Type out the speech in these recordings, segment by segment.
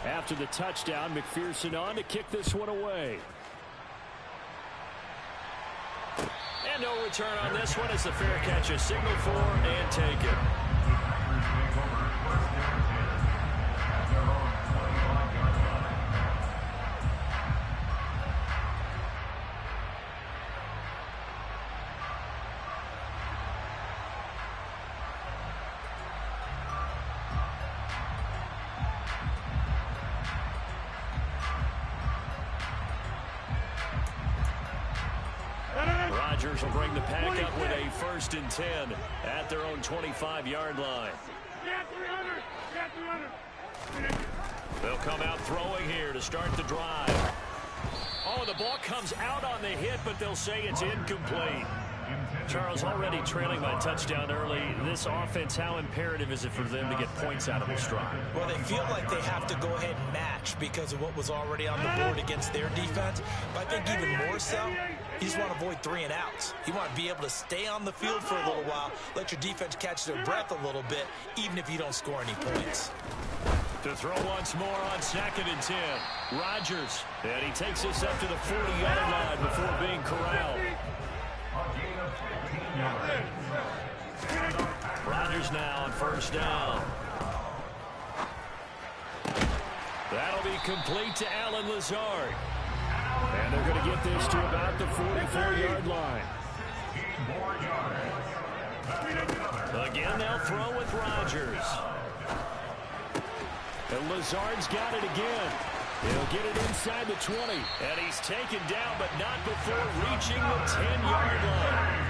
After the touchdown, McPherson on to kick this one away. And no return on this one as the fair catch is signaled for and taken. Rodgers will bring the pack up with a 1st and 10 at their own 25-yard line. They'll come out throwing here to start the drive. Oh, the ball comes out on the hit, but they'll say it's incomplete. Charles, already trailing by touchdown early. This offense, how imperative is it for them to get points out of this drive? Well, they feel like they have to go ahead and match because of what was already on the board against their defense. But I think even more so, you just want to avoid 3 and outs. You want to be able to stay on the field for a little while, let your defense catch their breath a little bit, even if you don't score any points. To throw once more on 2nd and 10. Rodgers, and he takes this up to the 40-yard line before being corralled. Rodgers now on 1st down. That'll be complete to Allen Lazard. And they're going to get this to about the 44-yard line. Again, they'll throw with Rodgers. And Lazard's got it again. He'll get it inside the 20. And he's taken down, but not before reaching the 10-yard line.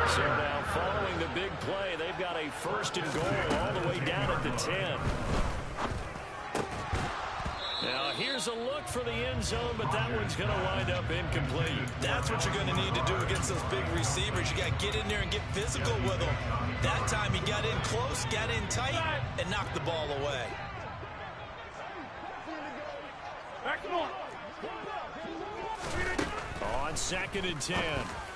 So now, following the big play, they've got a 1st and goal all the way down at the 10. Now, here's a look for the end zone, but that one's going to wind up incomplete. That's what you're going to need to do against those big receivers. You got to get in there and get physical with them. That time he got in close, got in tight, and knocked the ball away. On 2nd and 10,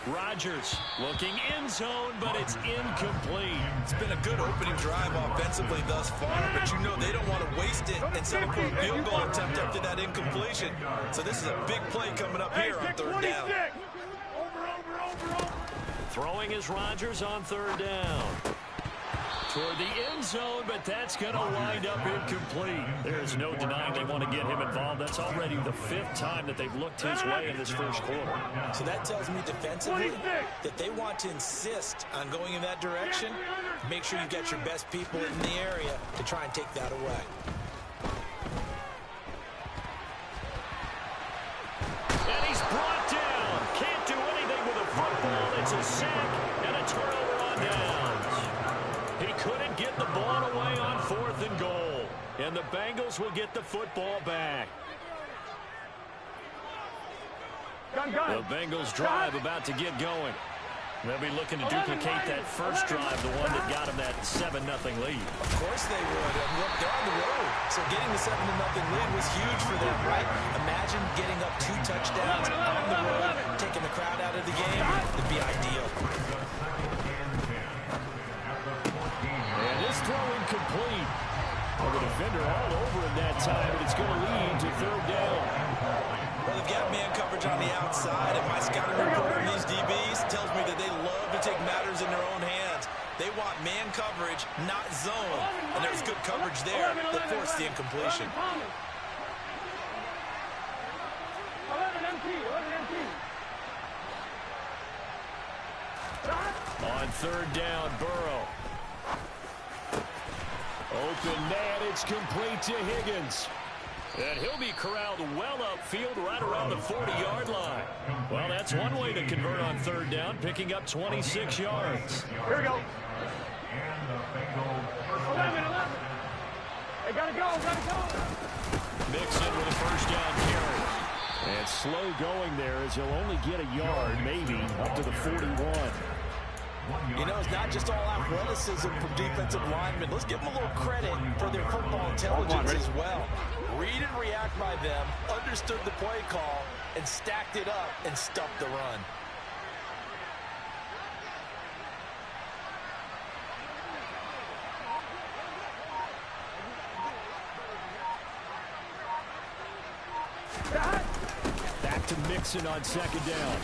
Rodgers looking end zone, but it's incomplete. It's been a good opening drive offensively thus far, but you know they don't want to waste it and settle for a field goal attempt after that incompletion. So this is a big play coming up here on 3rd down. Throwing is Rodgers on 3rd down. Toward the end zone, but that's going to wind up incomplete. There's no denying they want to get him involved. That's already the 5th time that they've looked his way in this 1st quarter. So that tells me defensively that they want to insist on going in that direction. Make sure you get your best people in the area to try and take that away. And he's brought down. Can't do anything with a football. It's a sack and a turnover on downs. He couldn't get the ball away on 4th and goal. And the Bengals will get the football back. The Bengals drive about to get going. They'll be looking to duplicate that first drive, the one that got them that 7-0 lead. Of course they would. And look, they're on the road. So getting the 7-0 lead was huge for them, right? Imagine getting up 2 touchdowns on the road, taking the crowd out of the game. It'd be ideal. And this throw incomplete. Well, the defender all over him that time, but it's going to lead to 3rd down. Well, they've got man coverage on the outside, and my scouting report on these DBs tells me that they love to take matters in their own hands. They want man coverage, not zone, and there's good coverage there that forced the incompletion. On 3rd down, Burrow. Open man, it's complete to Higgins. And he'll be corralled well upfield right around the 40-yard line. Well, that's one way to convert on 3rd down, picking up 26 yards. Here we go. 11. They gotta go. Mix in with a 1st down carry. And slow going there as he'll only get a yard, maybe, up to the 41. You know, it's not just all athleticism from defensive linemen. Let's give them a little credit for their football intelligence as well. Read and react by them, understood the play call, and stacked it up and stuffed the run. Back to Mixon on second down.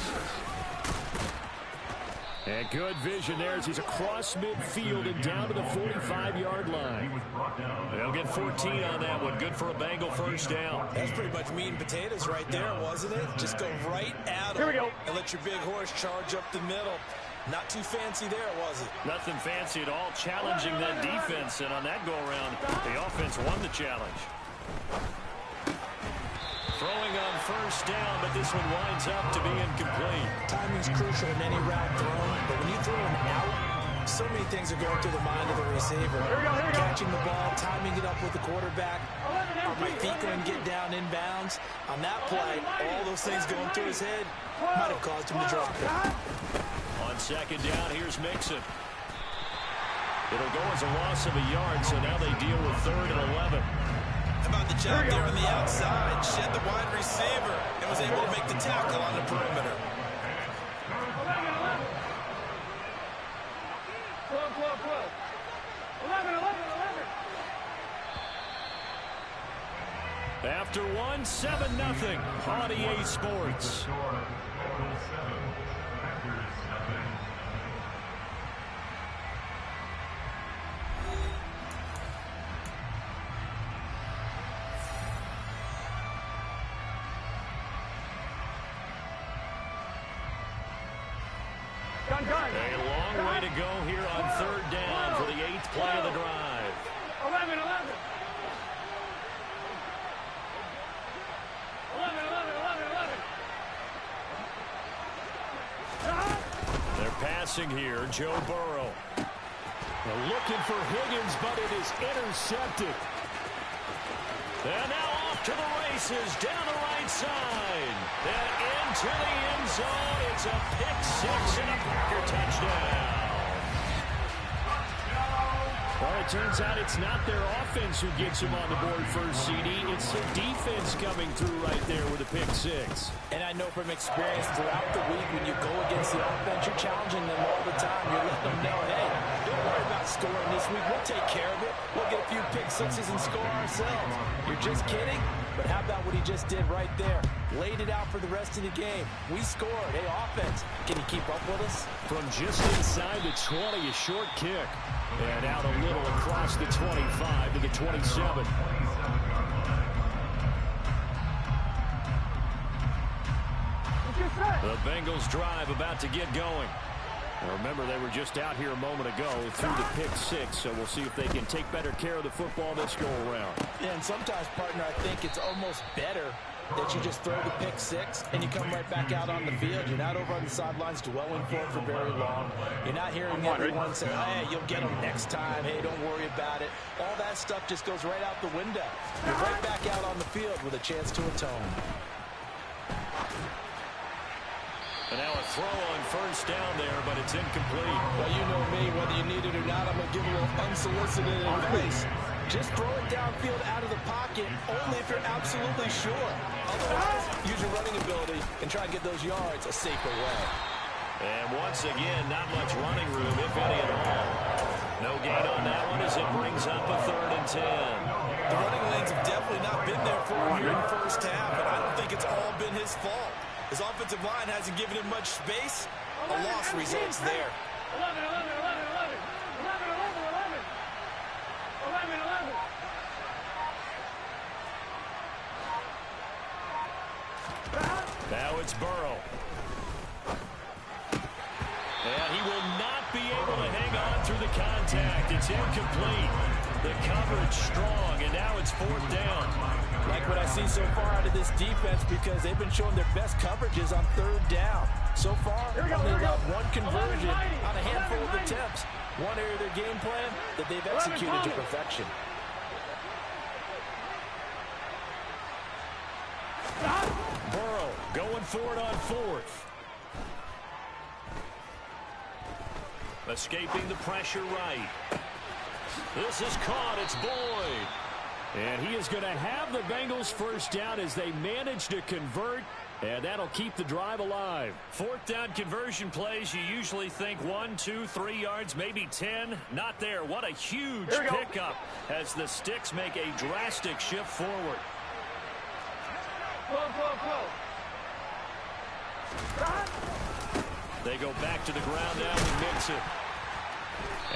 And good vision there as he's across midfield and down to the 45-yard line. They'll get 14 on that one. Good for a Bengal first down. That's pretty much meat and potatoes right there, wasn't it? Just go right at him and let your big horse charge up the middle. Not too fancy there, was it? Nothing fancy at all. Challenging that defense, and on that go-around, the offense won the challenge. Throwing on first down, but this one winds up to be incomplete. Timing's crucial in any route thrown, but when you throw an out, so many things are going through the mind of the receiver. Catching the ball, timing it up with the quarterback. Are my feet going to get down inbounds? On that play, all those things going through his head might have caused him to drop it. On second down, here's Mixon. It'll go as a loss of a yard, so now they deal with 3rd and 11. How about the job there on the outside? Shed the wide receiver and was able to make the tackle on the perimeter. 11. After one, 7-0 on EA Sports. A long way to go here on 3rd down for the 8th play of the drive. 11. They're passing here, Joe Burrow. They're looking for Higgins, but it is intercepted. And now off to the races, down the right side. And into the end zone. It's a pick-6 and a Packer touchdown. Well, it turns out it's not their offense who gets them on the board first, CD. It's the defense coming through right there with a pick-6. And I know from experience throughout the week, when you go against the offense, you're challenging them all the time. You're letting them know, hey, don't worry about scoring this week. We'll take care of it. We'll get a few pick-6s and score ourselves. You're just kidding? But how about what he just did right there? Laid it out for the rest of the game. We scored. Hey, offense, can you keep up with us? From just inside the 20, a short kick. And out a little across the 25 to the 27. The Bengals drive about to get going. Now remember, they were just out here a moment ago through the pick-6, so we'll see if they can take better care of the football this go-around. Yeah, and sometimes, partner, I think it's almost better that you just throw the pick-6 and you come right back out on the field. You're not over on the sidelines dwelling for it for very long. You're not hearing everyone say, hey, you'll get them next time. Hey, don't worry about it. All that stuff just goes right out the window. You're right back out on the field with a chance to atone. And now a throw on first down there, but it's incomplete. Well, you know me, whether you need it or not, I'm going to give a little unsolicited advice. Just throw it downfield out of the pocket, only if you're absolutely sure. Otherwise, use your running ability and try and get those yards a safer way. And once again, not much running room, if any at all. No gain on that one as it brings up a 3rd and 10. The running lanes have definitely not been there for him here in the first half, and I don't think it's all been his fault. His offensive line hasn't given him much space. A loss results there. 11. Now it's Burrow. And he will not be able to hang on through the contact. It's incomplete. The coverage strong, and now it's 4th down. Like what I see so far out of this defense, because they've been showing their best coverages on 3rd down. So far, only allowed one conversion on a handful of attempts. One area of their game plan that they've executed to perfection. Burrow going for it on 4th. Escaping the pressure right. This is caught. It's Boyd. And he is going to have the Bengals first down as they manage to convert. And that'll keep the drive alive. 4th down conversion plays, you usually think 1, 2, 3 yards, maybe 10. Not there. What a huge pickup as the Sticks make a drastic shift forward. They go back to the ground now and mix it.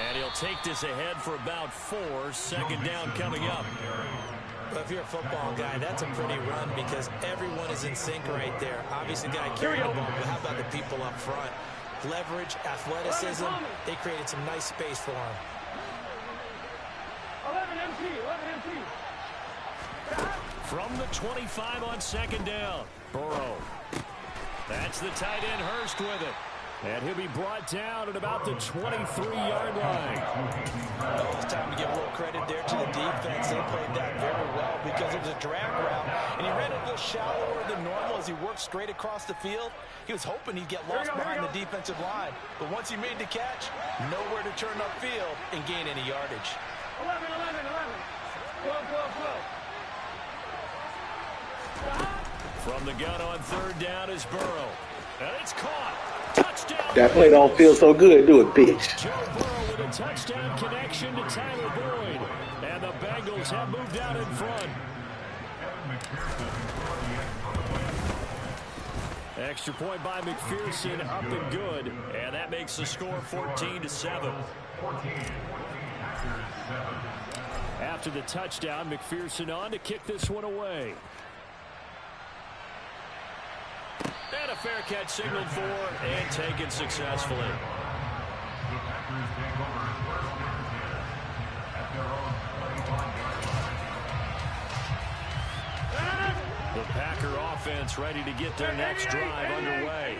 And he'll take this ahead for about 4. Second down coming up. Well, if you're a football guy, that's a pretty run because everyone is in sync right there. Obviously, the guy carrying the ball, but how about the people up front? Leverage, athleticism, they created some nice space for him. 11 MT. From the 25 on second down, Burrow. That's the tight end Hurst with it. And he'll be brought down at about the 23-yard line. Oh, it's time to give a little credit there to the defense. They played that very well because it was a drag route, and he ran a little shallower than normal as he worked straight across the field. He was hoping he'd get lost behind the defensive line, but once he made the catch, nowhere to turn upfield and gain any yardage. 11. 12. From the gun on third down is Burrow. And it's caught. Touchdown. That play don't feel so good, do it, bitch? Joe Burrow with a touchdown connection to Tyler Boyd. And the Bengals have moved out in front. Extra point by McPherson, up and good. And that makes the score 14-7. After the touchdown, McPherson on to kick this one away. And a fair catch signaled for and taken successfully. The Packer offense ready to get their next drive underway.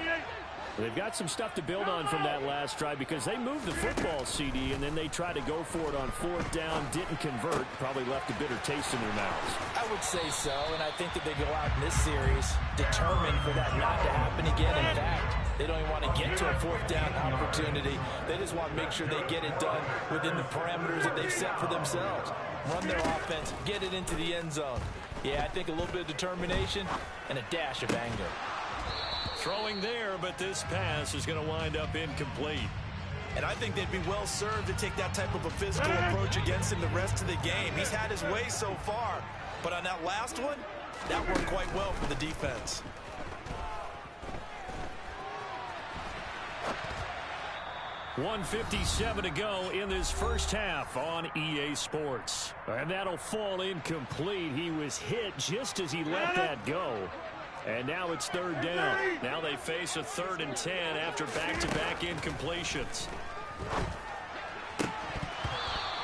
They've got some stuff to build on from that last drive because they moved the football, CD, and then they tried to go for it on fourth down, didn't convert, probably left a bitter taste in their mouths. I would say so, and I think that they go out in this series determined for that not to happen again. In fact, they don't even want to get to a fourth down opportunity. They just want to make sure they get it done within the parameters that they've set for themselves. Run their offense, get it into the end zone. Yeah, I think a little bit of determination and a dash of anger. Throwing there, but this pass is going to wind up incomplete. And I think they'd be well served to take that type of a physical approach against him the rest of the game. He's had his way so far, but on that last one, that worked quite well for the defense. .157 to go in this first half on EA Sports. And that'll fall incomplete. He was hit just as he let that go. And now it's third down. Now they face a 3rd and 10 after back-to-back incompletions.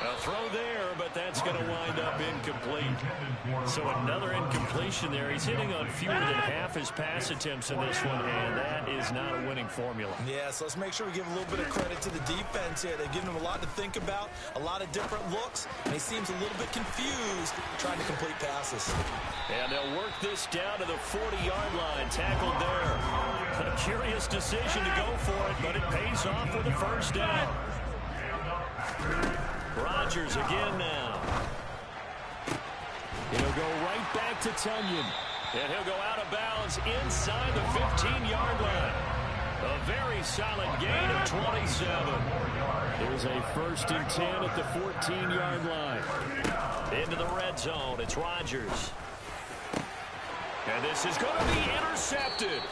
A throw there, but that's going to wind up incomplete. So another incompletion there. He's hitting on fewer than half his pass attempts in this one, and that is not a winning formula. Yeah, so let's make sure we give a little bit of credit to the defense here. They've given him a lot to think about, a lot of different looks, and he seems a little bit confused trying to complete passes. And they'll work this down to the 40-yard line. Tackled there. A curious decision to go for it, but it pays off with a first down. Rodgers again now. He'll go right back to Tunyon. And he'll go out of bounds inside the 15-yard line. A very solid gain of 27. There's a 1st and 10 at the 14-yard line. Into the red zone. It's Rodgers. And this is going to be intercepted.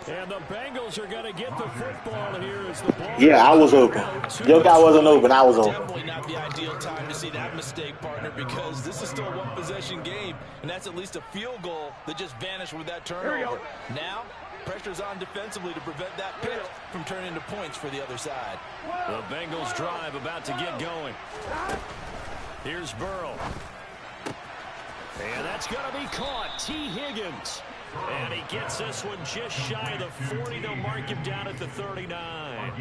And the Bengals are going to get the football here as the ball. Yeah, I was open. Your guy wasn't open. I was open. Definitely not the ideal time to see that mistake, partner, because this is still a one-possession game, and that's at least a field goal that just vanished with that turnover. Now, pressure's on defensively to prevent that pick from turning into points for the other side. The Bengals drive about to get going. Here's Burrow. And that's going to be caught. T. Higgins. And he gets this one just shy of the 40. They'll mark him down at the 39.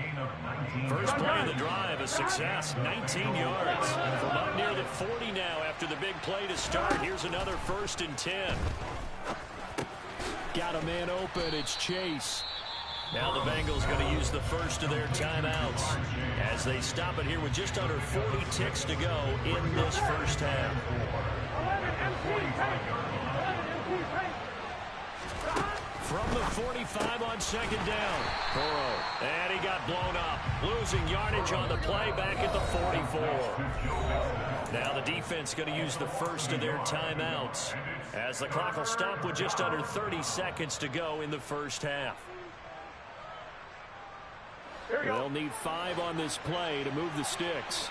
First play of the drive, a success, 19 yards. From up near the 40 now after the big play to start. Here's another 1st and 10. Got a man open. It's Chase. Now the Bengals going to use the first of their timeouts as they stop it here with just under 40 ticks to go in this first half. From the 45 on second down. Burrow. And he got blown up. Losing yardage on the play back at the 44. Now the defense going to use the first of their timeouts as the clock will stop with just under 30 seconds to go in the first half. They'll need 5 on this play to move the sticks.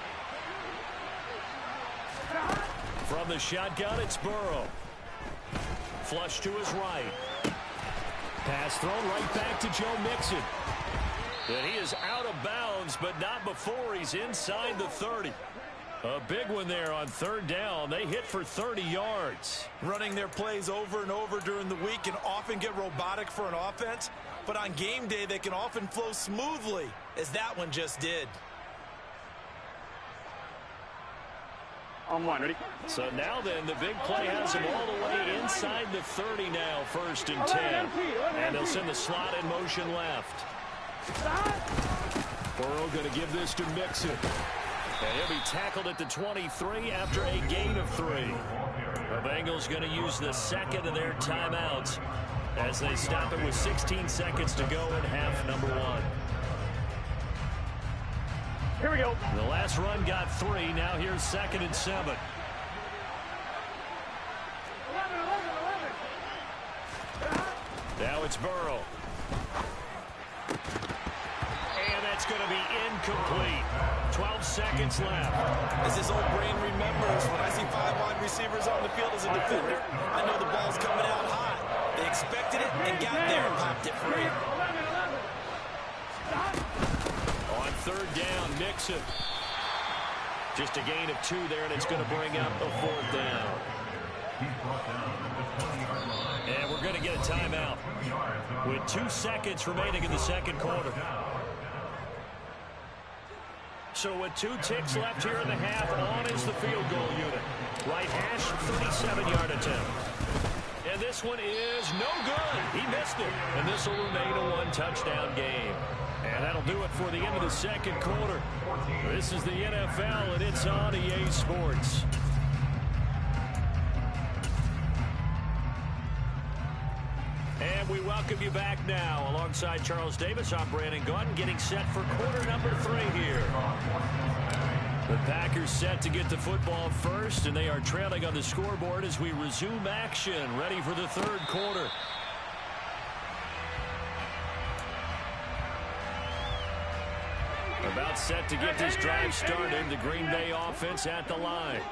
From the shotgun, it's Burrow. Flush to his right. Pass thrown right back to Joe Mixon. And he is out of bounds, but not before he's inside the 30. A big one there on third down. They hit for 30 yards. Running their plays over and over during the week can often get robotic for an offense, but on game day they can often flow smoothly, as that one just did. On one, ready? So now then, the big play has him all the way inside the 30 now, 1st and 10. And they'll send the slot in motion left. Burrow going to give this to Mixon. And he'll be tackled at the 23 after a gain of 3. The Bengals going to use the second of their timeouts as they stop it with 16 seconds to go in half number 1. Here we go. The last run got 3. Now here's 2nd and 7. 11. Now it's Burrow. And that's going to be incomplete. 12 seconds left. As his old brain remembers, when I see 5 wide receivers on the field as a defender, I know the ball's coming out high. They expected it and got there and popped it free. 11. On third down, Mixon. Just a gain of 2 there, and it's going to bring up a 4th down. And we're going to get a timeout with 2 seconds remaining in the second quarter. So with 2 ticks left here in the half, on is the field goal unit. Right hash, 37-yard attempt. And this one is no good. He missed it. And this will remain a 1-touchdown game. And that'll do it for the end of the second quarter. This is the NFL, and it's on EA Sports. And we welcome you back now. Alongside Charles Davis, I'm Brandon Gautin, getting set for quarter number 3 here. The Packers set to get the football first, and they are trailing on the scoreboard as we resume action, ready for the third quarter. About set to get this drive started. The Green Bay offense at the line.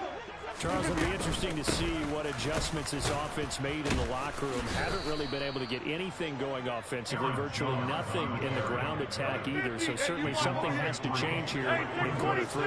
Charles, it'll be interesting to see what adjustments this offense made in the locker room. Haven't really been able to get anything going offensively. Virtually nothing in the ground attack either. So certainly something has to change here in quarter 3.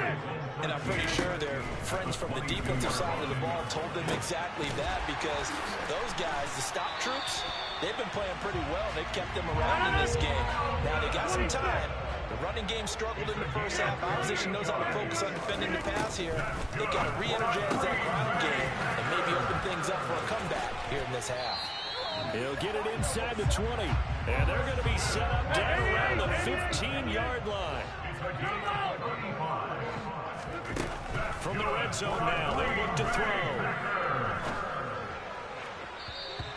And I'm pretty sure their friends from the defensive side of the ball told them exactly that, because those guys, the stop troops, they've been playing pretty well. They've kept them around in this game. Now they got some time. The running game struggled in the first half. Opposition knows how to focus on defending the pass here. They've got to re-energize that ground game and maybe open things up for a comeback here in this half. He'll get it inside the 20. And they're going to be set up down around the 15-yard line. From the red zone now, they look to throw.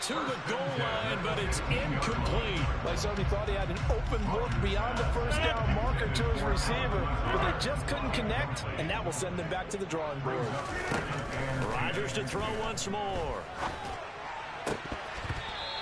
To the goal line, but it's incomplete. Like somebody thought he had an open look beyond the first down marker to his receiver, but they just couldn't connect, and that will send them back to the drawing board. Rodgers to throw once more.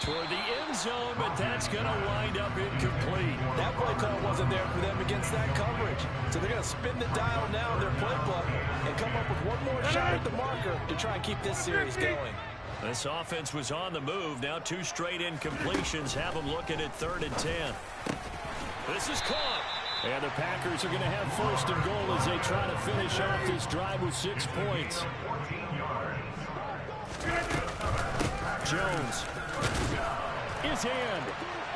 Toward the end zone, but that's going to wind up incomplete. That play call wasn't there for them against that coverage. So they're going to spin the dial now in their playbook and come up with one more shot at the marker to try and keep this series going. This offense was on the move. Now 2 straight incompletions have them looking at 3rd and 10. This is caught. And the Packers are going to have 1st and goal as they try to finish off this drive with 6 points. Jones is in.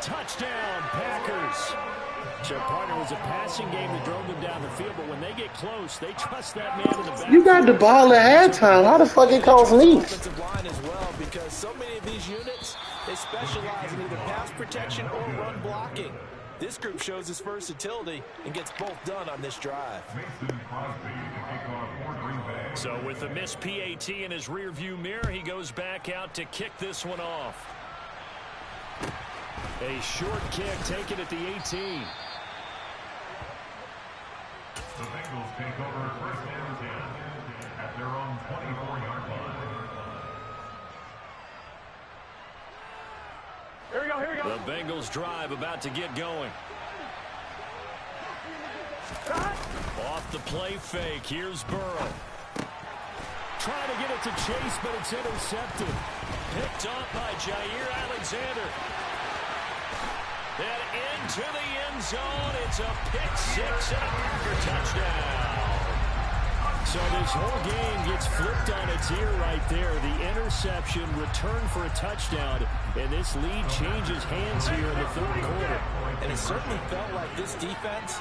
Touchdown, Packers. So, partner, was a passing game that drove them down the field, but when they get close, they trust that man in the back. You got the ball at halftime. How the fuck it cost me? Offensive line as well, because so many of these units, they specialize in either pass protection or run blocking. This group shows its versatility and gets both done on this drive. So with the missed PAT in his rearview mirror, he goes back out to kick this one off. A short kick taken at the 18. The Bengals take over 1st and 10 at their The Bengals drive about to get going. Off the play fake. Here's Burrow. Trying to get it to Chase, but it's intercepted. Picked off by Jair Alexander. And into the end zone. It's a pick six and a Packer touchdown. So this whole game gets flipped on its ear right there. The interception, return for a touchdown, and this lead changes hands here in the third quarter. And it certainly felt like this defense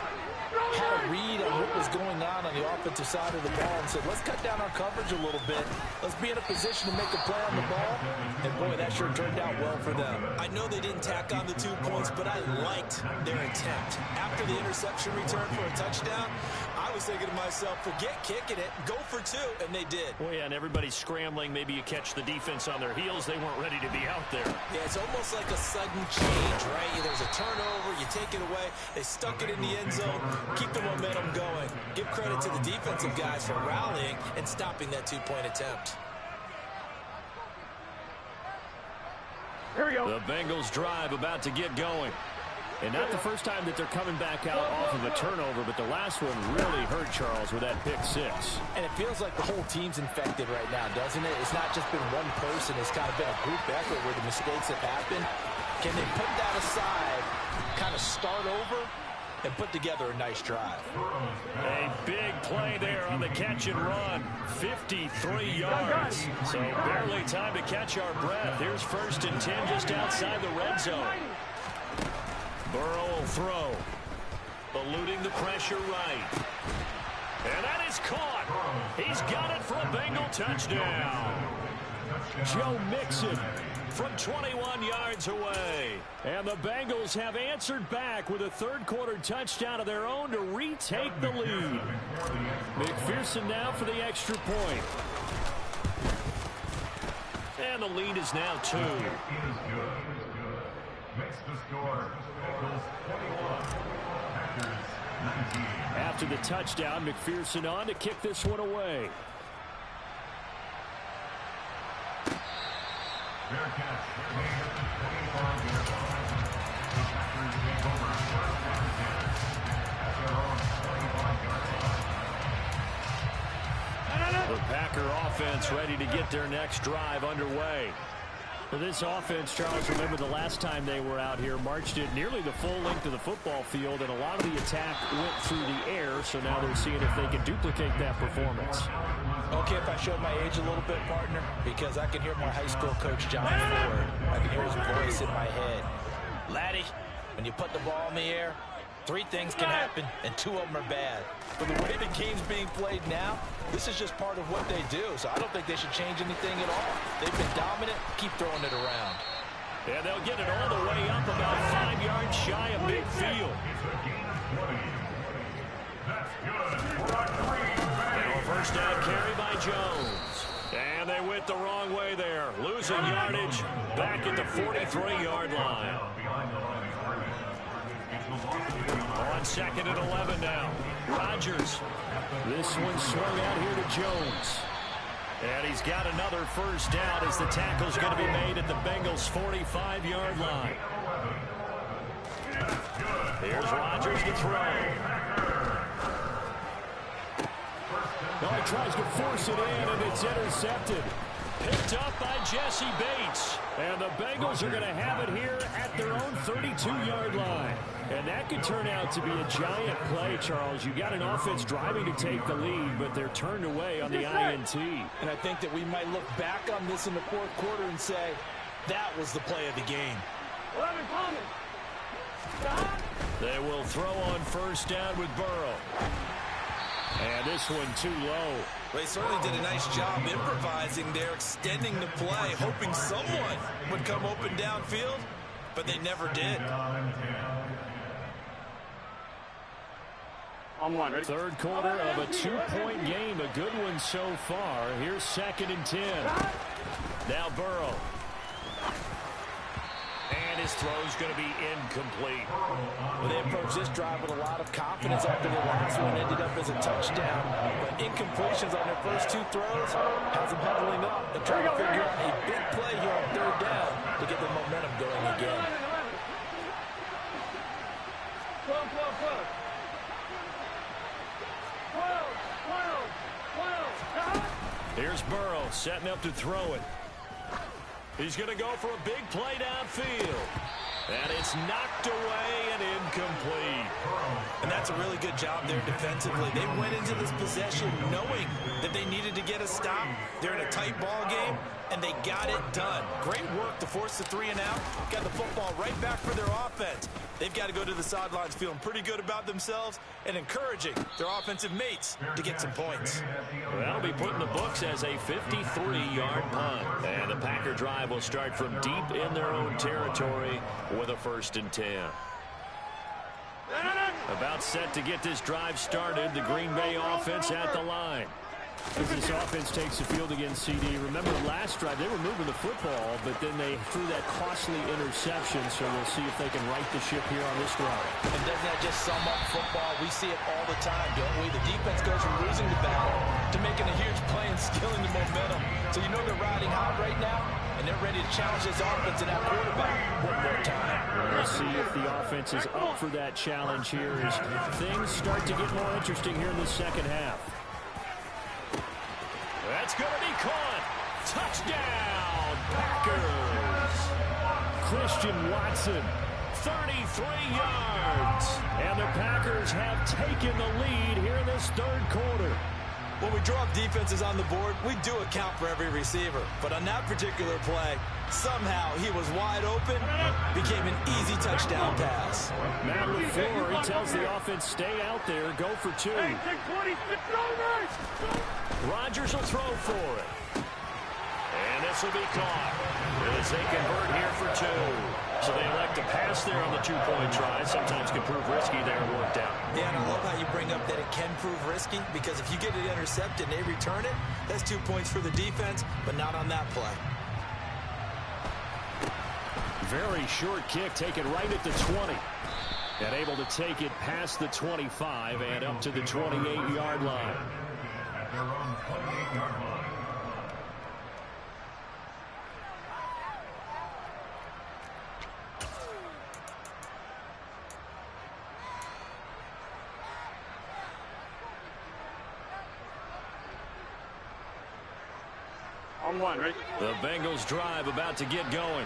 had a read on what was going on the offensive side of the ball and said, let's cut down our coverage a little bit. Let's be in a position to make a play on the ball. And, boy, that sure turned out well for them. I know they didn't tack on the 2 points, but I liked their attempt. After the interception return for a touchdown, I was thinking to myself, forget kicking it, go for 2, and they did. Oh, yeah, and everybody's scrambling. Maybe you catch the defense on their heels. They weren't ready to be out there. Yeah, it's almost like a sudden change, right? There's a turnover, you take it away, they stuck it in the end zone, keep the momentum going. Give credit to the defensive guys for rallying and stopping that 2-point attempt. Here we go. The Bengals drive about to get going. And not the first time that they're coming back out off of a turnover, but the last one really hurt Charles with that pick six. And it feels like the whole team's infected right now, doesn't it? It's not just been one person. It's kind of been a group effort where the mistakes have happened. Can they put that aside, kind of start over, and put together a nice drive? A big play there on the catch and run. 53 yards. So barely time to catch our breath. Here's 1st and 10 just outside the red zone. Burrow will throw. Eluding the pressure right. And that is caught. He's got it for a Bengal touchdown. Joe Mixon from 21 yards away. And the Bengals have answered back with a third-quarter touchdown of their own to retake the lead. McPherson now for the extra point. And the lead is now 2. After the touchdown, McPherson on to kick this one away. The Packer offense ready to get their next drive underway. For this offense, Charles, remember the last time they were out here, marched it nearly the full length of the football field, and a lot of the attack went through the air, so now they're seeing if they can duplicate that performance. Okay, if I showed my age a little bit, partner, because I can hear my high school coach, John Ford. I can hear his voice in my head. Laddie, when you put the ball in the air, 3 things can happen, and 2 of them are bad. But the way the game's being played now, this is just part of what they do. So I don't think they should change anything at all. They've been dominant. Keep throwing it around. Yeah, they'll get it all the way up about 5 yards shy of midfield. Now a first down carry by Jones. And they went the wrong way there. Losing yardage back at the 43-yard line. On 2nd and 11 now. Rodgers. This one swung out here to Jones. And he's got another first down as the tackle's going to be made at the Bengals' 45-yard line. Here's Rodgers to throw. Oh, he tries to force it in, and it's intercepted. Picked up by Jesse Bates. And the Bengals are going to have it here at their own 32-yard line. And that could turn out to be a giant play, Charles. You got an offense driving to take the lead, but they're turned away on the INT. And I think that we might look back on this in the 4th quarter and say, that was the play of the game. They will throw on first down with Burrow. And this one too low. They certainly did a nice job improvising there, extending the play, hoping someone would come open downfield, but they never did. On 1, ready? Third quarter of a 2-point game, a good one so far. Here's 2nd and 10. Now Burrow. And his throw's going to be incomplete. Well, they approached this drive with a lot of confidence after the last one ended up as a touchdown. But incompletions on their first 2 throws has them huddling up and trying to figure out a big play here on 3rd down to get the momentum going again. Here's Burrow setting up to throw it. He's going to go for a big play downfield. And it's knocked away and incomplete. And that's a really good job there defensively. They went into this possession knowing that they needed to get a stop. They're in a tight ball game, and they got it done. Great work to force the 3 and out. Got the football right back for their offense. They've got to go to the sidelines feeling pretty good about themselves and encouraging their offensive mates to get some points. Well, that'll be put in the books as a 53-yard punt. And the Packer drive will start from deep in their own territory with a 1st and 10. About set to get this drive started, the Green Bay offense at the line. As this offense takes the field against CD, remember last drive they were moving the football, but then they threw that costly interception, so we'll see if they can right the ship here on this drive. And doesn't that just sum up football? We see it all the time, don't we? The defense goes from losing the battle to making a huge play and stealing the momentum. So you know they're riding high right now, and they're ready to challenge this offense and that quarterback one more time. We'll see if the offense is up for that challenge here as things start to get more interesting here in the second half. That's going to be caught. Touchdown, Packers. Christian Watson, 33 yards. and the Packers have taken the lead here in this 3rd quarter. When we draw up defenses on the board, we do account for every receiver. But on that particular play, somehow he was wide open, became an easy touchdown pass. Matt LaFleur, he tells the offense, stay out there, go for 2. Rodgers will throw for it. And this will be caught as they convert here for 2. So they elect to pass there on the 2-point try. Sometimes can prove risky there and worked out. Yeah, and I love how you bring up that it can prove risky, because if you get it intercepted and they return it, that's 2 points for the defense, but not on that play. Very short kick, taken right at the 20. And able to take it past the 25 and up to the 28-yard line. On 1, right? The Bengals drive about to get going.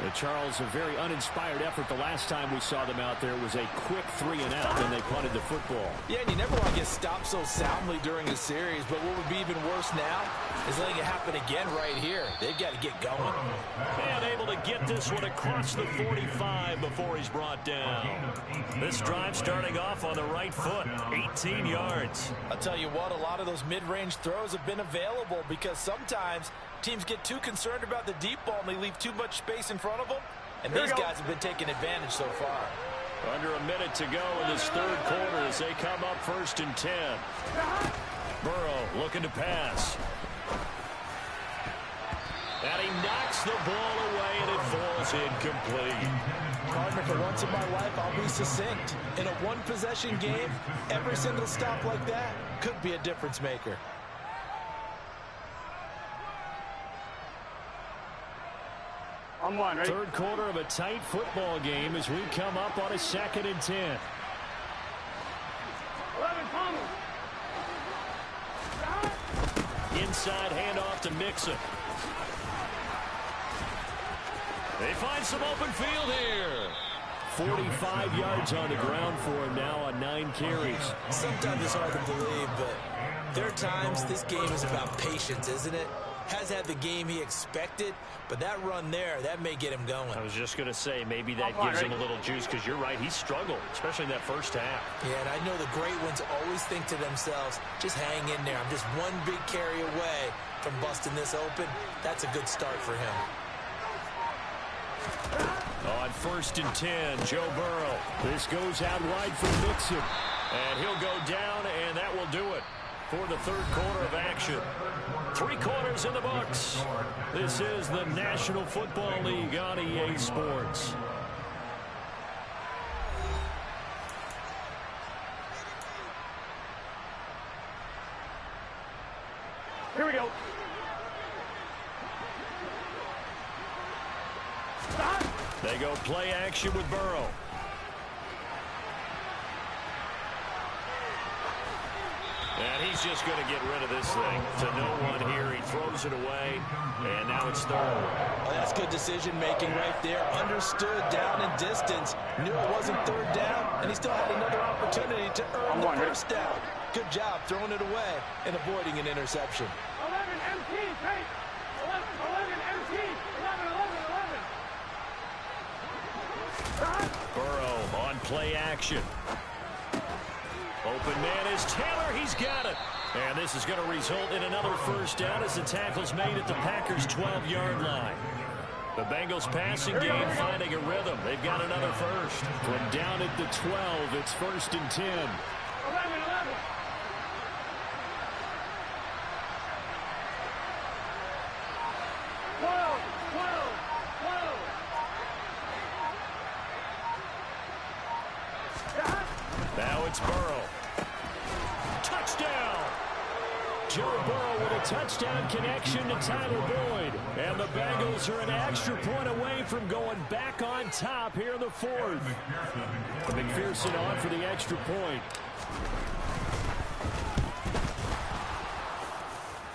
And Charles, a very uninspired effort the last time we saw them out there. It was a quick 3 and out, then they punted the football. Yeah, and you never want to get stopped so soundly during a series, but what would be even worse now is letting it happen again right here. They've got to get going. And able to get this one across the 45 before he's brought down. This drive starting off on the right foot, 18 yards. I'll tell you what, a lot of those mid-range throws have been available because sometimes teams get too concerned about the deep ball and they leave too much space in front of them. And these guys have been taking advantage so far. Under a minute to go in this 3rd quarter as they come up 1st and 10. Burrow looking to pass. And he knocks the ball away and it falls incomplete. Partner, for once in my life, I'll be succinct. In a one-possession game, every single stop like that could be a difference maker. On 1, right? 3rd quarter of a tight football game as we come up on a 2nd and 10. 11, Palmer. Inside handoff to Mixon. They find some open field here. 45 yards on the ground for him now on 9 carries. Sometimes it's hard to believe, but there are times this game is about patience, isn't it? Has had the game he expected, but that run there, that may get him going. I was just going to say, maybe that gives him a little juice, because you're right, he struggled, especially in that first half. Yeah, and I know the great ones always think to themselves, just hang in there. I'm just one big carry away from busting this open. That's a good start for him. On 1st and 10, Joe Burrow. This goes out wide for Mixon. And he'll go down, and that will do it for the 3rd quarter of action. 3 quarters in the books. This is the National Football League on EA Sports. Here we go. They go play action with Burrow. And he's just going to get rid of this thing. To no one here. He throws it away. And now it's third. Well, that's good decision-making right there. Understood down and distance. Knew it wasn't third down. And he still had another opportunity to earn the first down. Good job throwing it away and avoiding an interception. 11 MT, take. 11 MT. 11. Burrow on play action. Open man is Taylor. He's got it. And this is going to result in another first down as the tackle's made at the Packers' 12-yard line. The Bengals passing game finding a rhythm. They've got another first. From down at the 12, it's 1st and 10. 11. 12. Now it's Burrow. Touchdown! Joe Burrow with a touchdown connection to Tyler Boyd. And the Bengals are an extra point away from going back on top here in the 4th. McPherson on for the extra point.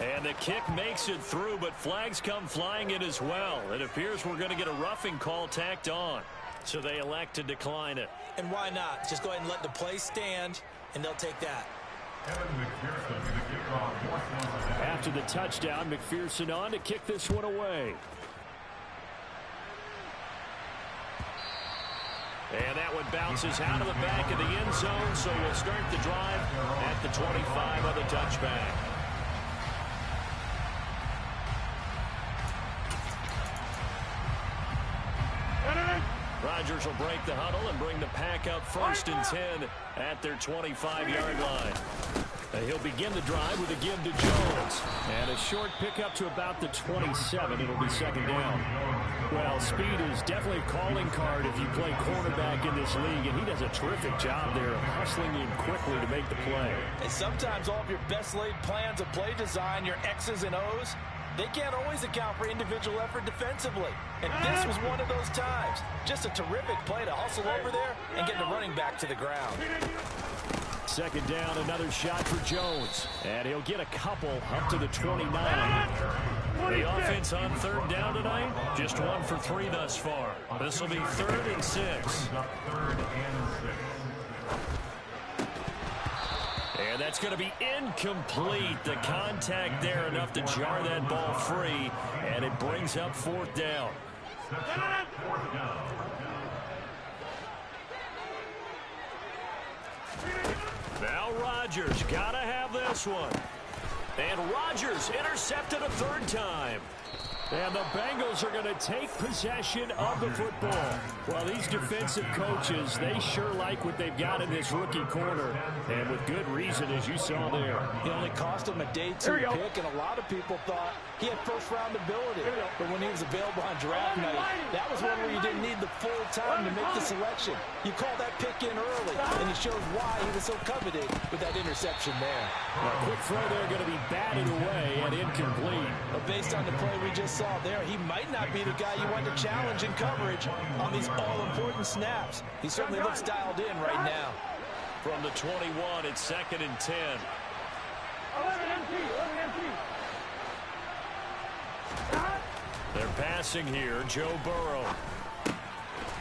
And the kick makes it through, but flags come flying in as well. It appears we're going to get a roughing call tacked on. So they elect to decline it. And why not? Just go ahead and let the play stand, and they'll take that. After the touchdown, McPherson on to kick this one away. And that one bounces out of the back of the end zone, so we'll start the drive at the 25 on the touchback. Rodgers will break the huddle and bring the pack up 1st and 10 at their 25-yard line. He'll begin the drive with a give to Jones. And a short pickup to about the 27. It'll be 2nd down. Well, speed is definitely a calling card if you play cornerback in this league. And he does a terrific job there of hustling in quickly to make the play. And sometimes all of your best laid plans of play design, your X's and O's, they can't always account for individual effort defensively. And this was one of those times. Just a terrific play to hustle over there and get the running back to the ground. 2nd down, another shot for Jones. And he'll get a couple up to the 29. The offense on 3rd down tonight, just 1 for 3 thus far. This will be 3rd and 6. And that's going to be incomplete. The contact there enough to jar that ball free. And it brings up 4th down. Now Rodgers got to have this one. And Rodgers intercepted a 3rd time. And the Bengals are going to take possession of the football. Well, these defensive coaches, they sure like what they've got in this rookie corner. And with good reason, as you saw there. He only cost him a day 2 pick, and a lot of people thought he had first-round ability. But when he was available on draft night, that was one where you didn't need the full time to make the selection. You call that pick in early, and it shows why he was so coveted with that interception there. A quick throw there going to be batted away and incomplete. But based on the play we just saw there, he might not be the guy you want to challenge in coverage on these all-important snaps. He certainly looks dialed in right now. From the 21, it's 2nd and 10. 11 MT. They're passing here, Joe Burrow.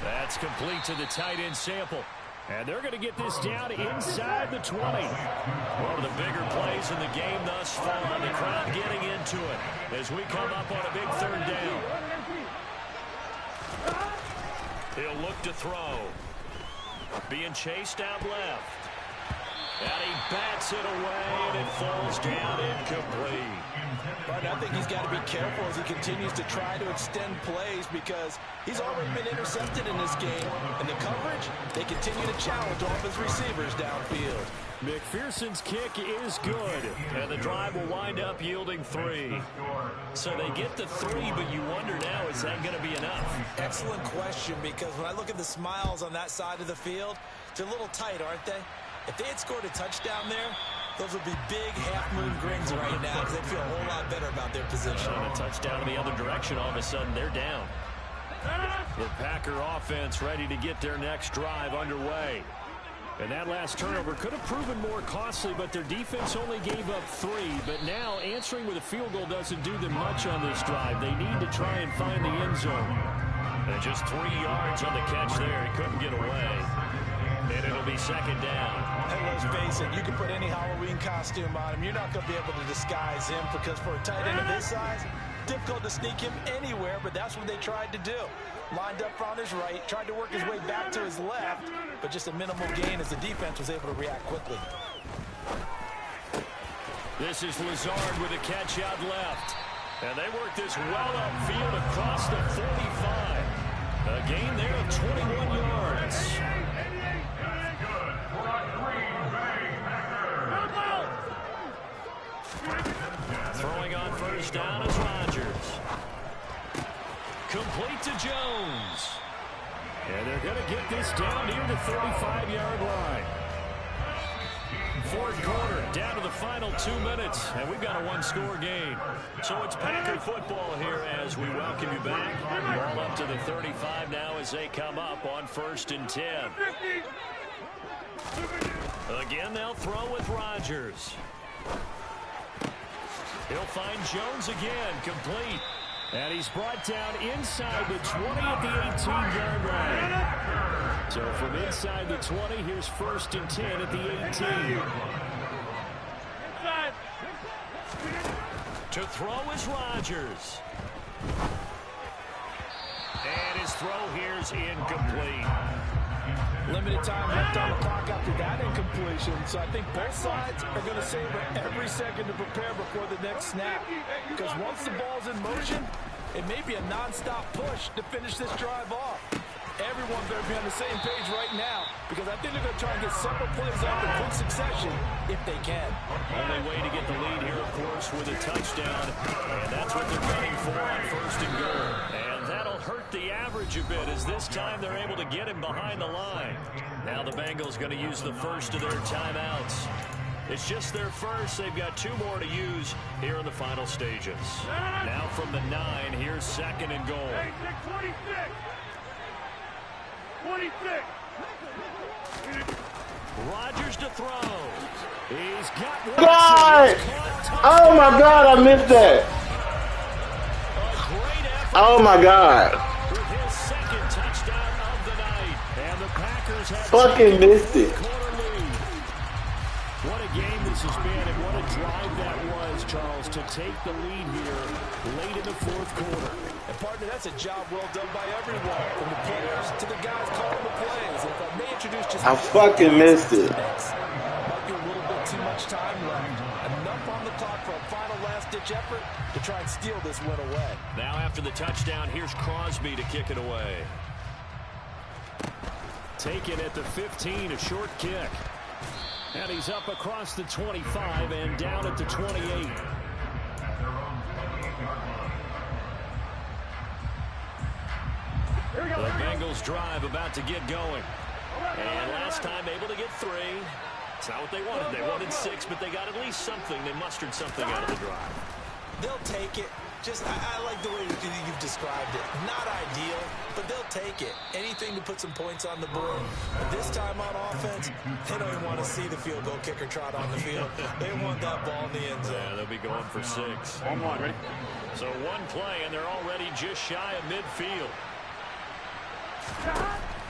That's complete to the tight end Sample. And they're going to get this down inside the 20. One of the bigger plays in the game thus far. The crowd getting into it as we come up on a big 3rd down. He'll look to throw. Being chased out left. And he bats it away, and it falls down incomplete. But I think he's got to be careful as he continues to try to extend plays because he's already been intercepted in this game. And the coverage, they continue to challenge all of his receivers downfield. McPherson's kick is good. And the drive will wind up yielding 3. So they get the 3, but you wonder now, is that going to be enough? Excellent question, because when I look at the smiles on that side of the field, they're a little tight, aren't they? If they had scored a touchdown there, those would be big half-moon grins right now because they feel a whole lot better about their position. And a touchdown in the other direction, all of a sudden they're down. The Packer offense ready to get their next drive underway. And that last turnover could have proven more costly, but their defense only gave up 3. But now answering with a field goal doesn't do them much on this drive. They need to try and find the end zone. And just 3 yards on the catch there. He couldn't get away. And it'll be second down. And let's face it, you can put any Halloween costume on him. You're not going to be able to disguise him because for a tight end of his size, difficult to sneak him anywhere, but that's what they tried to do. Lined up on his right, tried to work his way back to his left, but just a minimal gain as the defense was able to react quickly. This is Lazard with a catch out left. And they work this well upfield across the 45. A gain there of 21 yards. Throwing on first down is Rodgers. Complete to Jones. And they're going to get this down near the 35-yard line. Fourth quarter, down to the final 2 minutes, and we've got a one-score game. So it's Packer football here as we welcome you back. Ball up to the 35 now as they come up on 1st and 10. Again, they'll throw with Rodgers. He'll find Jones again, complete. And he's brought down inside the 20 at the 18-yard line. So from inside the 20, here's 1st and 10 at the 18. To throw is Rodgers. And his throw here is incomplete. Limited time left on the clock after that incompletion, so I think both sides are going to savor every second to prepare before the next snap. Because once the ball's in motion, it may be a non-stop push to finish this drive off. Everyone better be on the same page right now, because I think they're going to try and get several plays off in quick succession if they can. Only way to get the lead here, of course, with a touchdown, and that's what they're gunning for on 1st and goal. And that'll hurt the average a bit, as this time they're able to get him behind the line. Now the Bengals going to use the first of their timeouts. It's just their first. They've got 2 more to use here in the final stages. Now from the 9, here's 2nd and goal. 26. Rodgers to throw. He's got God! Oh my God, I missed that. Oh my God. With his 2nd touchdown of the night. And the Packers have Fucking missed it. What a game this has been, and what a drive that was, Charles, to take the lead here late in the 4th quarter. And partner, that's a job well done by everyone, from the players to the guys calling the plays. And if I may introduce just I fucking missed it. might be a little bit too much time left. Enough on the clock for a final last-ditch effort to try and steal this win away. Now after the touchdown, here's Crosby to kick it away. Taken at the 15, a short kick. And he's up across the 25 and down at the 28. The Bengals drive about to get going. And last time able to get 3. It's not what they wanted. They wanted 6, but they got at least something. They mustered something out of the drive. They'll take it. Just, I like the way you've described it. Not ideal, but they'll take it. Anything to put some points on the board. But this time on offense, they don't even want to see the field goal kicker trot on the field. They want that ball in the end zone. Yeah, they'll be going for 6. On one, ready? So 1 play, and they're already just shy of midfield.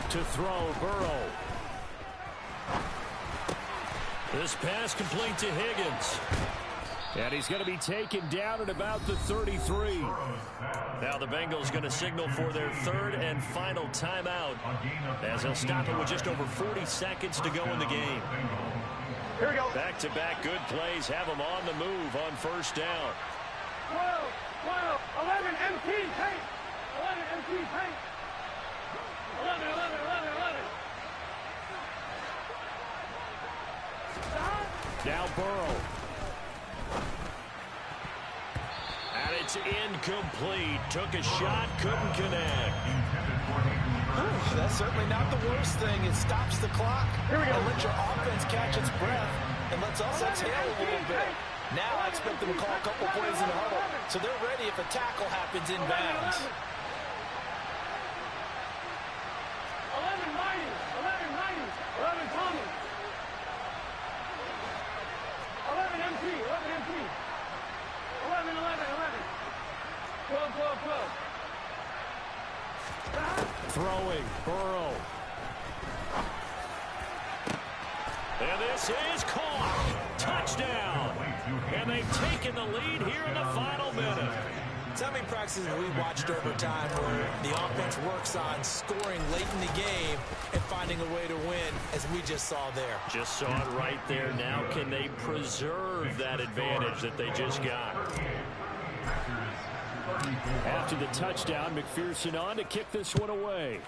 To throw, Burrow. This pass complete to Higgins. And he's going to be taken down at about the 33. Now the Bengals going to signal for their 3rd and final timeout, as they'll stop it with just over 40 seconds to go in the game. Here we go. Back-to-back good plays have them on the move on 1st down. 12, 11 MT paint. 11 MT paint. 11. Now Burrow. And it's incomplete. Took a shot, couldn't connect. That's certainly not the worst thing. It stops the clock and lets your offense catch its breath and lets us exhale a little bit. Now I expect them to call a couple plays in the huddle, so they're ready if a tackle happens in bounds. 11 Thomas. Throwing, Burrow. And this is caught. Touchdown. And they've taken the lead here in the final minute. So many practices we watched over time where the offense works on scoring late in the game and finding a way to win, as we just saw there. Just saw it right there. Now can they preserve that advantage that they just got? After the touchdown, McPherson on to kick this one away.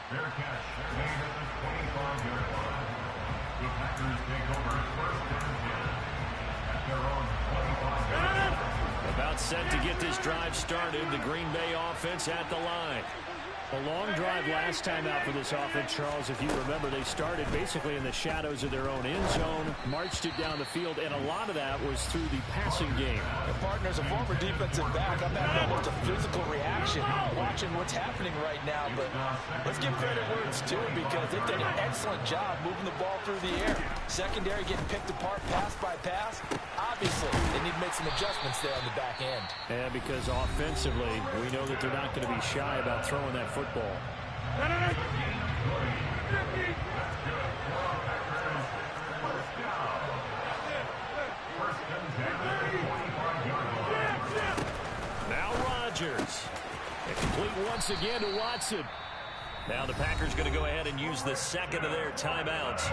Fair catch. They're made at the 25-yard line. The Packers take over first and 10 at their own 25-yard line. About set to get this drive started. The Green Bay offense at the line. A long drive last time out for this offense, Charles. If you remember, they started basically in the shadows of their own end zone, marched it down the field, and a lot of that was through the passing game. The partner's a former defensive back. I'm having almost a physical reaction watching what's happening right now. But let's give credit where it's due, because they've done an excellent job moving the ball through the air. Secondary getting picked apart pass by pass. Obviously, they need to make some adjustments there on the back end. Yeah, because offensively, we know that they're not going to be shy about throwing that football. Now Rodgers. And complete once again to Watson. Now the Packers going to go ahead and use the second of their timeouts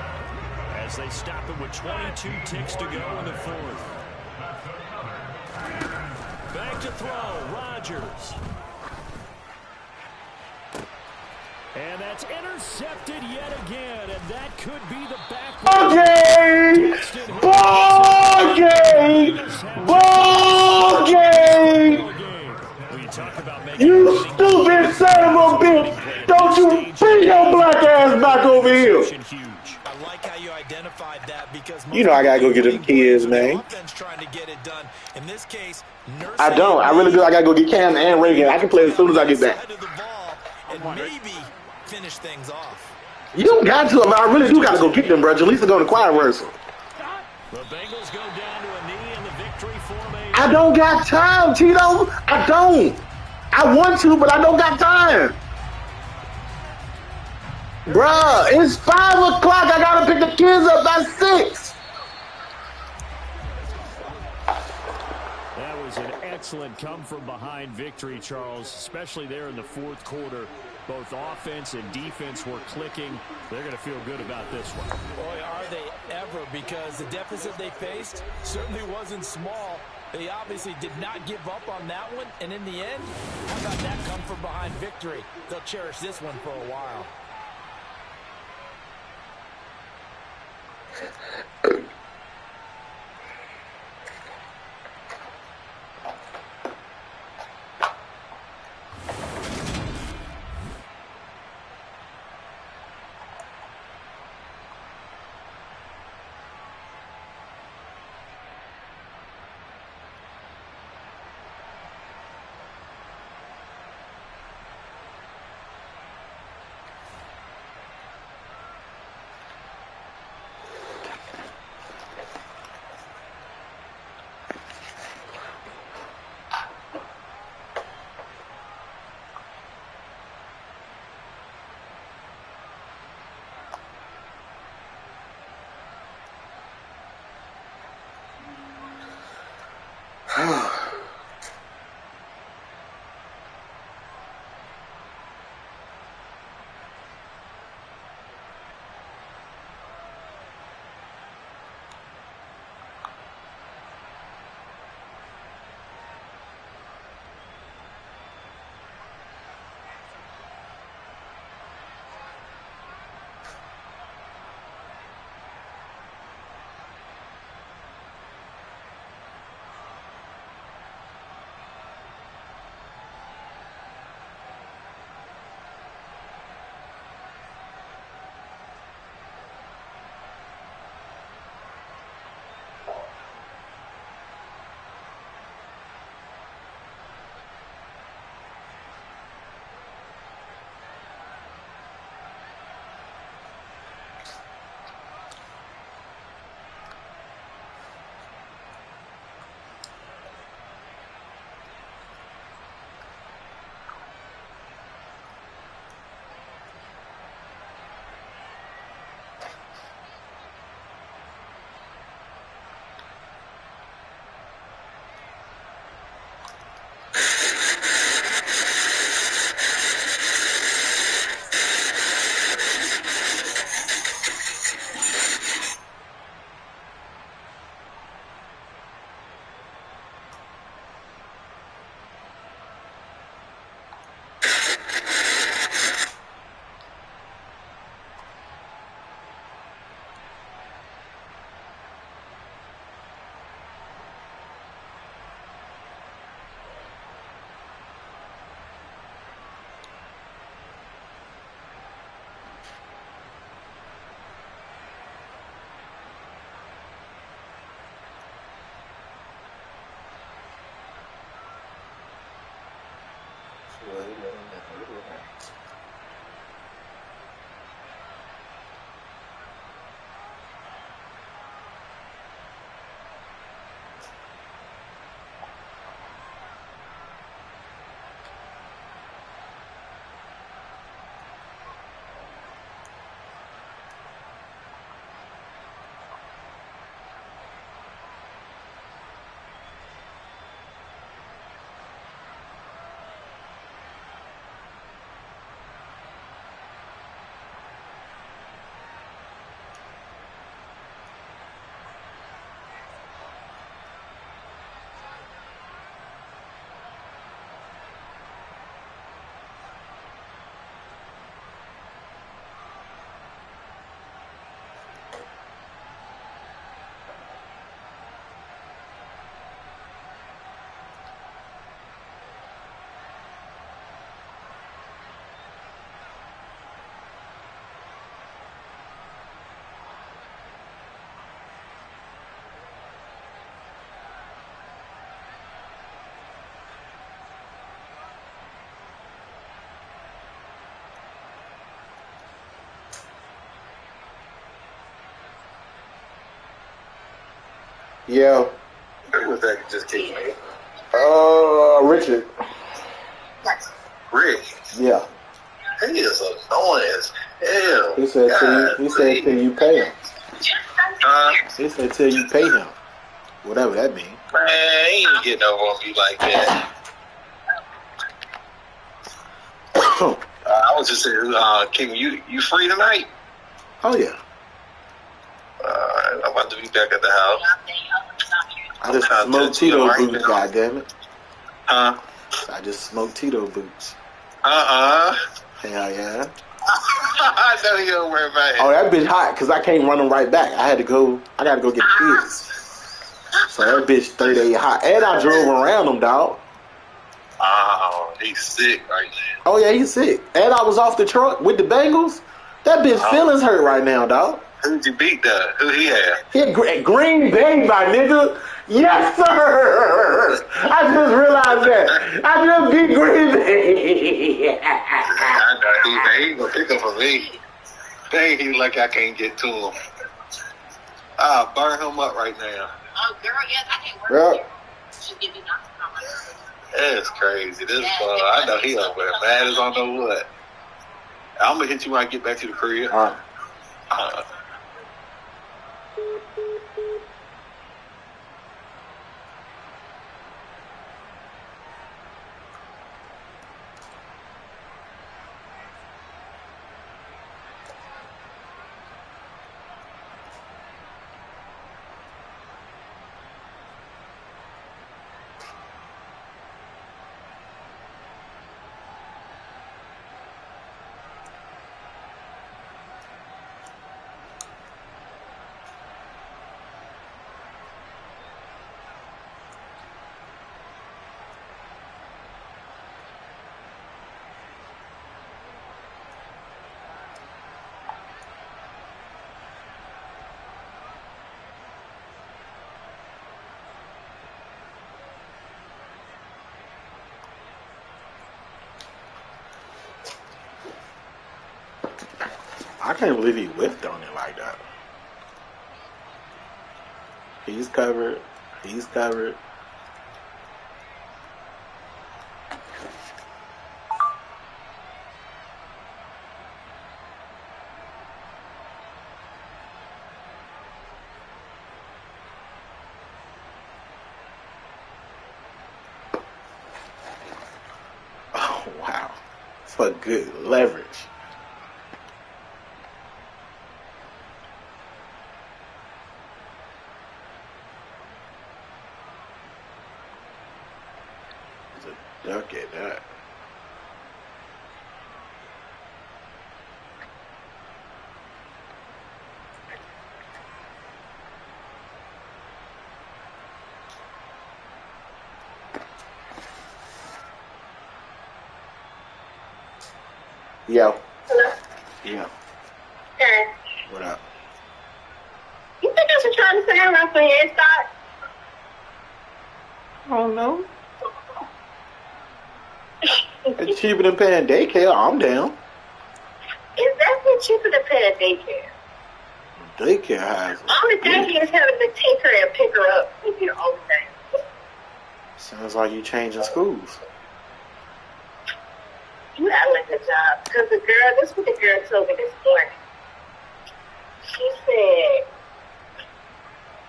as they stop it with 22 ticks to go in the fourth. Back to throw, Rodgers. And that's intercepted yet again, and that could be the back. Ball game! You stupid son of a bitch! Don't you bring your black ass back over here! I like how you identified that, because you know I gotta go get them kids, man. Trying to get it done. In this case, I don't. I really do. I gotta go get Cam and Reagan. I can play as soon as I get back. And maybe finish things off. You don't got to. I really do gotta go get them, bro. Jaleesa go to choir rehearsal. The Bengals go down to a knee in the victory formation. I don't got time, Tito. I don't. I want to, but I don't got time. Bruh, it's 5 o'clock. I gotta pick the kids up by 6. That was an excellent come-from-behind victory, Charles, especially there in the fourth quarter. Both offense and defense were clicking. They're going to feel good about this one. Boy, are they ever, because the deficit they faced certainly wasn't small. They obviously did not give up on that one, and in the end, how about that come-from-behind victory? They'll cherish this one for a while. Yeah. Who was that just kicked me? Richard. Rick. Yeah. He is annoying as hell. He said till you pay him. He said till you pay him. Whatever that means. Man, he ain't getting over on me like that. I was just saying, King, you free tonight? Oh yeah. I'm about to be back at the house. I just smoked Tito boots, goddammit. Huh? I just smoked Tito boots. Hell yeah. I know you don't worry about it. Oh, that bitch hot because I can't run them right back. I gotta go get the kids. So that bitch 38 hot. And I drove around them, dog. Oh, he's sick right now. Oh yeah, he's sick. And I was off the truck with the Bengals. That bitch feelings hurt right now, dog. Who'd you beat though? Who he had? He had Green Bay, my nigga. Yes, sir. I just realized that. I just beat Green Bay. I know he ain't gonna pick up for me. Dang, he like I can't get to him. I'll burn him up right now. Oh, girl, yes, I can't work here. She's giving me nothing. That's crazy. This I know he over there mad as I don't know what. I'm gonna hit you when I get back to the crib. All right. I can't believe he whiffed on it like that. He's covered. He's covered. Oh, wow. For good leverage. Look at that. Yo. Hello? Yeah. Hey. What up? You think I should try to sound right for headstock? I don't know. It's cheaper than paying daycare. I'm down. Is that cheaper than paying daycare? Daycare has it. Only thing is having to take her and pick her up would be the only thing. Sounds like you changing schools. You gotta let the job. Because this is what the girl told me this morning. She said,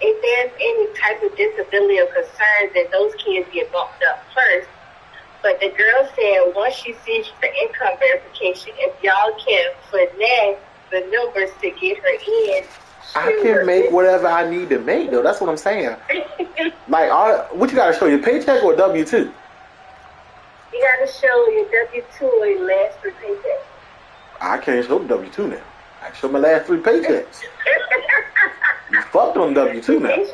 if there's any type of disability or concerns, then those kids get bumped up first. But the girl said once she sends you the income verification, if y'all can finesse the numbers to get her in, I can make whatever I need to make, though. That's what I'm saying. Like, what you got to show, your paycheck or W-2? You got to show your W-2 or your last 3 paychecks. I can't show the W-2 now. I can show my last 3 paychecks. You fucked on W-2 now. And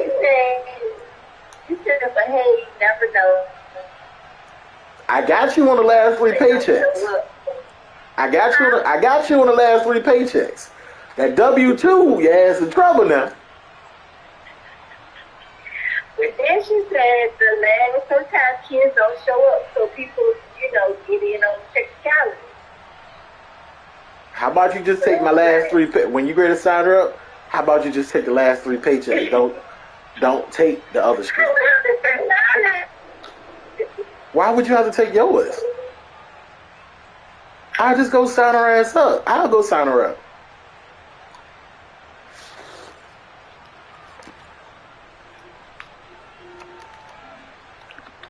she said, but hey, you never know. I got you on the last 3 paychecks. I got you on the last 3 paychecks. That W-2, your ass in trouble now. But then she said sometimes kids don't show up, so people, get in on technicality. How about you just take my last 3 when you ready to sign her up? How about you just take the last 3 paychecks? don't take the other school. Why would you have to take yours? I'll just go sign her ass up. I'll go sign her up.